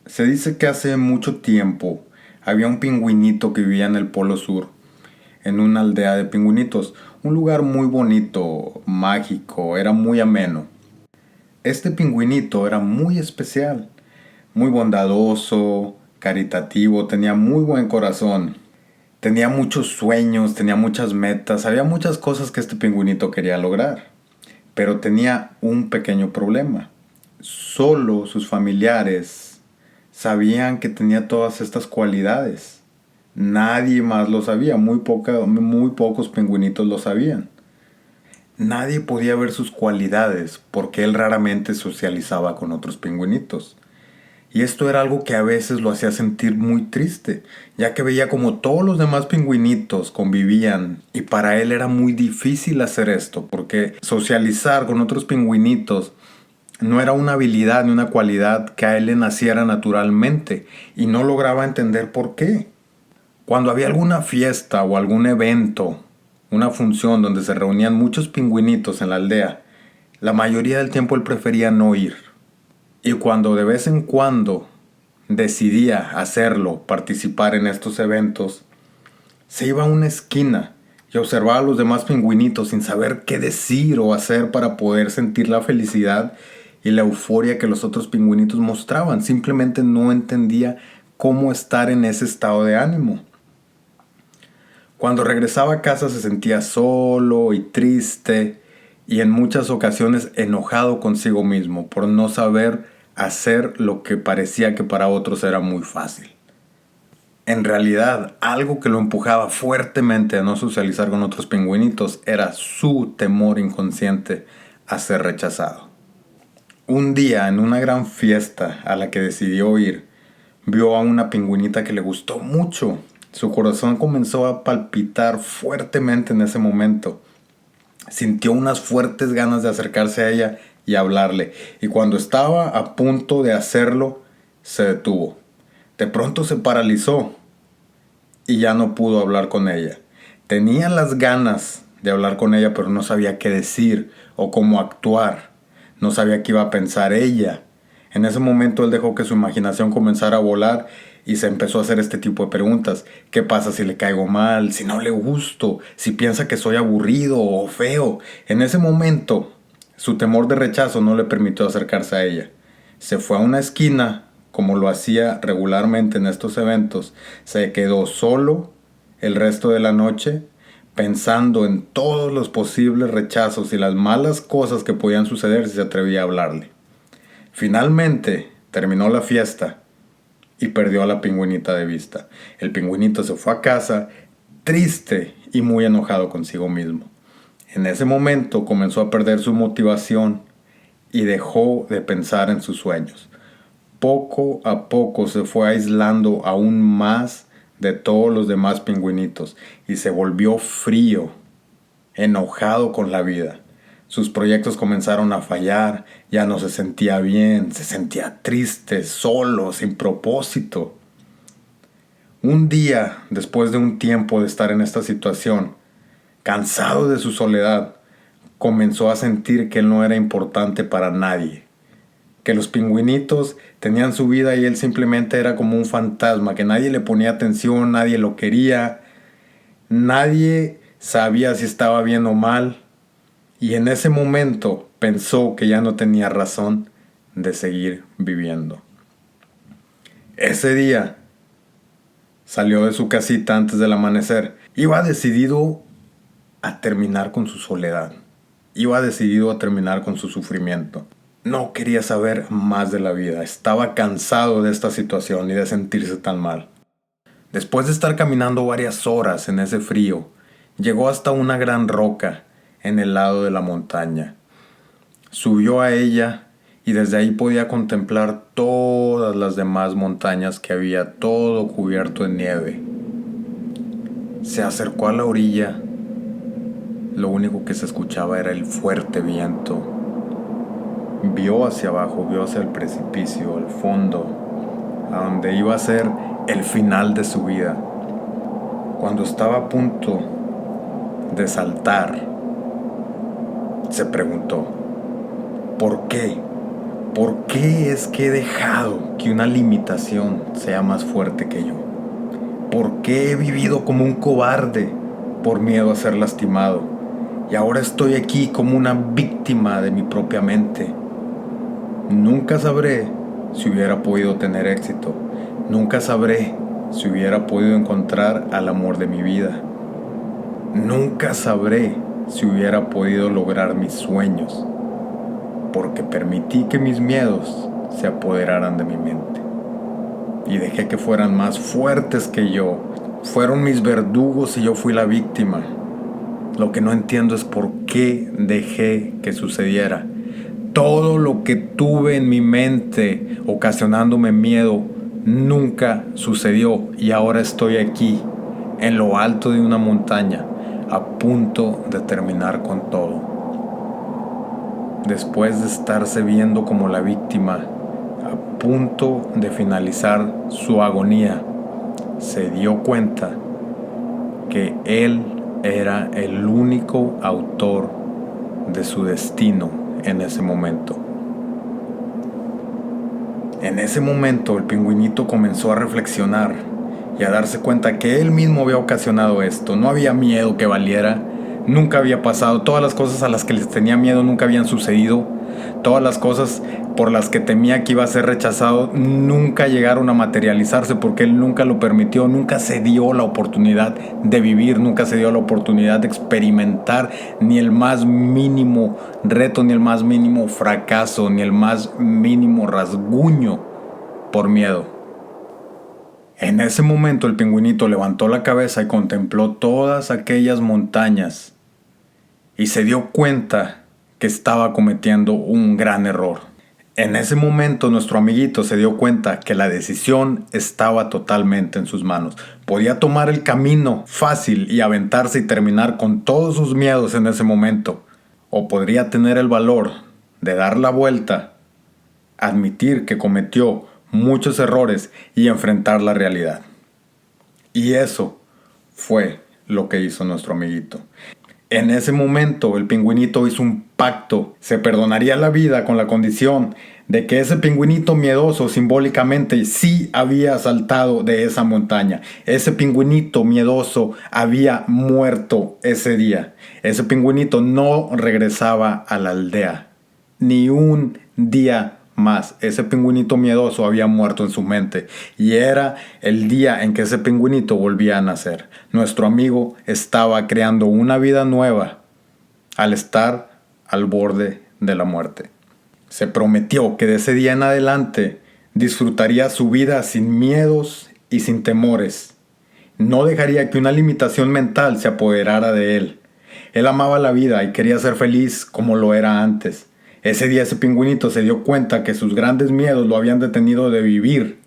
Se dice que hace mucho tiempo había un pingüinito que vivía en el Polo Sur, en una aldea de pingüinitos, un lugar muy bonito, mágico, era muy ameno. Este pingüinito era muy especial, muy bondadoso, caritativo, tenía muy buen corazón, tenía muchos sueños, tenía muchas metas, había muchas cosas que este pingüinito quería lograr, pero tenía un pequeño problema. Solo sus familiares sabían que tenía todas estas cualidades. Nadie más lo sabía, muy pocos pingüinitos lo sabían. Nadie podía ver sus cualidades porque él raramente socializaba con otros pingüinitos. Y esto era algo que a veces lo hacía sentir muy triste, ya que veía como todos los demás pingüinitos convivían y para él era muy difícil hacer esto, porque socializar con otros pingüinitos no era una habilidad ni una cualidad que a él le naciera naturalmente y no lograba entender por qué. Cuando había alguna fiesta o algún evento, una función donde se reunían muchos pingüinitos en la aldea, la mayoría del tiempo él prefería no ir. Y cuando de vez en cuando decidía hacerlo, participar en estos eventos, se iba a una esquina y observaba a los demás pingüinitos sin saber qué decir o hacer para poder sentir la felicidad y la euforia que los otros pingüinitos mostraban. Simplemente no entendía cómo estar en ese estado de ánimo. Cuando regresaba a casa se sentía solo y triste y en muchas ocasiones enojado consigo mismo por no saber hacer lo que parecía que para otros era muy fácil. En realidad, algo que lo empujaba fuertemente a no socializar con otros pingüinitos era su temor inconsciente a ser rechazado. Un día, en una gran fiesta a la que decidió ir, vio a una pingüinita que le gustó mucho. Su corazón comenzó a palpitar fuertemente en ese momento. Sintió unas fuertes ganas de acercarse a ella y hablarle, y cuando estaba a punto de hacerlo, se detuvo. De pronto se paralizó y ya no pudo hablar con ella. Tenía las ganas de hablar con ella, pero no sabía qué decir o cómo actuar. No sabía qué iba a pensar ella. En ese momento él dejó que su imaginación comenzara a volar y se empezó a hacer este tipo de preguntas. ¿Qué pasa si le caigo mal? ¿Si no le gusto? ¿Si piensa que soy aburrido o feo? En ese momento, su temor de rechazo no le permitió acercarse a ella. Se fue a una esquina, como lo hacía regularmente en estos eventos. Se quedó solo el resto de la noche, pensando en todos los posibles rechazos y las malas cosas que podían suceder si se atrevía a hablarle. Finalmente terminó la fiesta y perdió a la pingüinita de vista. El pingüinito se fue a casa triste y muy enojado consigo mismo. En ese momento comenzó a perder su motivación y dejó de pensar en sus sueños. Poco a poco se fue aislando aún más de todos los demás pingüinitos y se volvió frío, enojado con la vida. Sus proyectos comenzaron a fallar, ya no se sentía bien, se sentía triste, solo, sin propósito. Un día, después de un tiempo de estar en esta situación, cansado de su soledad, comenzó a sentir que él no era importante para nadie, que los pingüinitos tenían su vida y él simplemente era como un fantasma, que nadie le ponía atención, nadie lo quería, nadie sabía si estaba bien o mal. Y en ese momento pensó que ya no tenía razón de seguir viviendo. Ese día salió de su casita antes del amanecer. Iba decidido a terminar con su soledad. Iba decidido a terminar con su sufrimiento. No quería saber más de la vida. Estaba cansado de esta situación y de sentirse tan mal. Después de estar caminando varias horas en ese frío, llegó hasta una gran roca en el lado de la montaña. Subió a ella y desde ahí podía contemplar todas las demás montañas que había, todo cubierto en nieve. Se acercó a la orilla. Lo único que se escuchaba era el fuerte viento. Vio hacia abajo, vio hacia el precipicio, al fondo, a donde iba a ser el final de su vida. Cuando estaba a punto de saltar, se preguntó, ¿por qué? ¿Por qué es que he dejado que una limitación sea más fuerte que yo? ¿Por qué he vivido como un cobarde por miedo a ser lastimado? Y ahora estoy aquí como una víctima de mi propia mente. Nunca sabré si hubiera podido tener éxito. Nunca sabré si hubiera podido encontrar al amor de mi vida. Nunca sabré si hubiera podido lograr mis sueños, porque permití que mis miedos se apoderaran de mi mente y dejé que fueran más fuertes que yo. Fueron mis verdugos y yo fui la víctima. Lo que no entiendo es por qué dejé que sucediera. Todo lo que tuve en mi mente ocasionándome miedo nunca sucedió y ahora estoy aquí, en lo alto de una montaña, a punto de terminar con todo. Después de estarse viendo como la víctima, a punto de finalizar su agonía, se dio cuenta que él era el único autor de su destino en ese momento. En ese momento el pingüinito comenzó a reflexionar y a darse cuenta que él mismo había ocasionado esto. No había miedo que valiera, nunca había pasado. Todas las cosas a las que les tenía miedo nunca habían sucedido. Todas las cosas por las que temía que iba a ser rechazado nunca llegaron a materializarse porque él nunca lo permitió, nunca se dio la oportunidad de vivir, nunca se dio la oportunidad de experimentar ni el más mínimo reto, ni el más mínimo fracaso, ni el más mínimo rasguño por miedo. En ese momento el pingüinito levantó la cabeza y contempló todas aquellas montañas y se dio cuenta que estaba cometiendo un gran error. En ese momento nuestro amiguito se dio cuenta que la decisión estaba totalmente en sus manos. Podía tomar el camino fácil y aventarse y terminar con todos sus miedos en ese momento. O podría tener el valor de dar la vuelta, admitir que cometió muchos errores y enfrentar la realidad. Y eso fue lo que hizo nuestro amiguito. En ese momento el pingüinito hizo un pacto. Se perdonaría la vida con la condición de que ese pingüinito miedoso simbólicamente sí había saltado de esa montaña. Ese pingüinito miedoso había muerto ese día. Ese pingüinito no regresaba a la aldea. Ni un día más. Ese pingüinito miedoso había muerto en su mente y era el día en que ese pingüinito volvía a nacer. Nuestro amigo estaba creando una vida nueva al estar al borde de la muerte. Se prometió que de ese día en adelante disfrutaría su vida sin miedos y sin temores. No dejaría que una limitación mental se apoderara de él. Él amaba la vida y quería ser feliz como lo era antes. Ese día ese pingüinito se dio cuenta que sus grandes miedos lo habían detenido de vivir,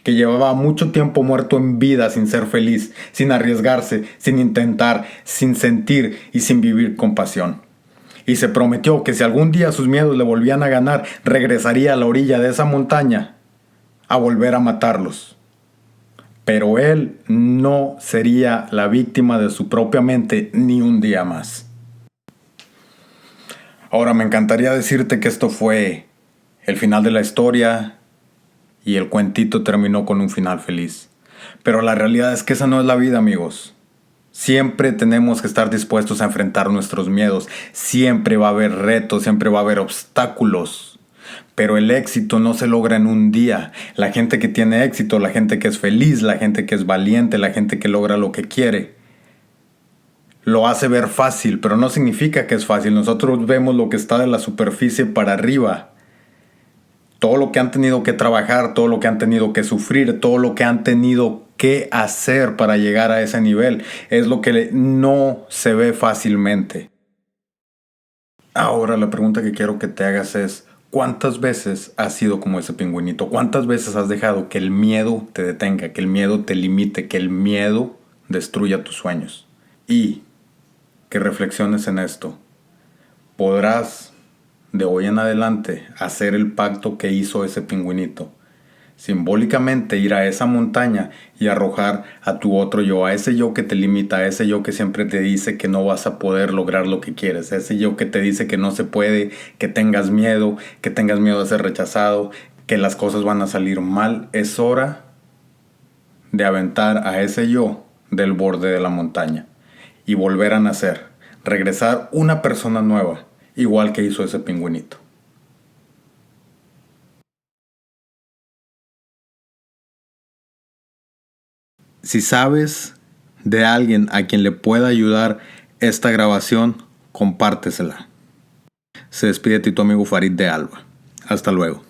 que llevaba mucho tiempo muerto en vida sin ser feliz, sin arriesgarse, sin intentar, sin sentir y sin vivir con pasión. Y se prometió que si algún día sus miedos le volvían a ganar, regresaría a la orilla de esa montaña a volver a matarlos. Pero él no sería la víctima de su propia mente ni un día más. Ahora me encantaría decirte que esto fue el final de la historia y el cuentito terminó con un final feliz. Pero la realidad es que esa no es la vida, amigos. Siempre tenemos que estar dispuestos a enfrentar nuestros miedos. Siempre va a haber retos, siempre va a haber obstáculos. Pero el éxito no se logra en un día. La gente que tiene éxito, la gente que es feliz, la gente que es valiente, la gente que logra lo que quiere, lo hace ver fácil, pero no significa que es fácil. Nosotros vemos lo que está de la superficie para arriba. Todo lo que han tenido que trabajar, todo lo que han tenido que sufrir, todo lo que han tenido que hacer para llegar a ese nivel, es lo que no se ve fácilmente. Ahora la pregunta que quiero que te hagas es, ¿cuántas veces has sido como ese pingüinito? ¿Cuántas veces has dejado que el miedo te detenga, que el miedo te limite, que el miedo destruya tus sueños? Y que reflexiones en esto. ¿Podrás de hoy en adelante hacer el pacto que hizo ese pingüinito? simbólicamente ir a esa montaña y arrojar a tu otro yo, a ese yo que te limita, a ese yo que siempre te dice que no vas a poder lograr lo que quieres, a ese yo que te dice que no se puede, que tengas miedo de ser rechazado, que las cosas van a salir mal. Es hora de aventar a ese yo del borde de la montaña y volver a nacer, regresar una persona nueva, igual que hizo ese pingüinito. Si sabes de alguien a quien le pueda ayudar esta grabación, compártesela. Se despide de ti tu amigo Farid de Alba. Hasta luego.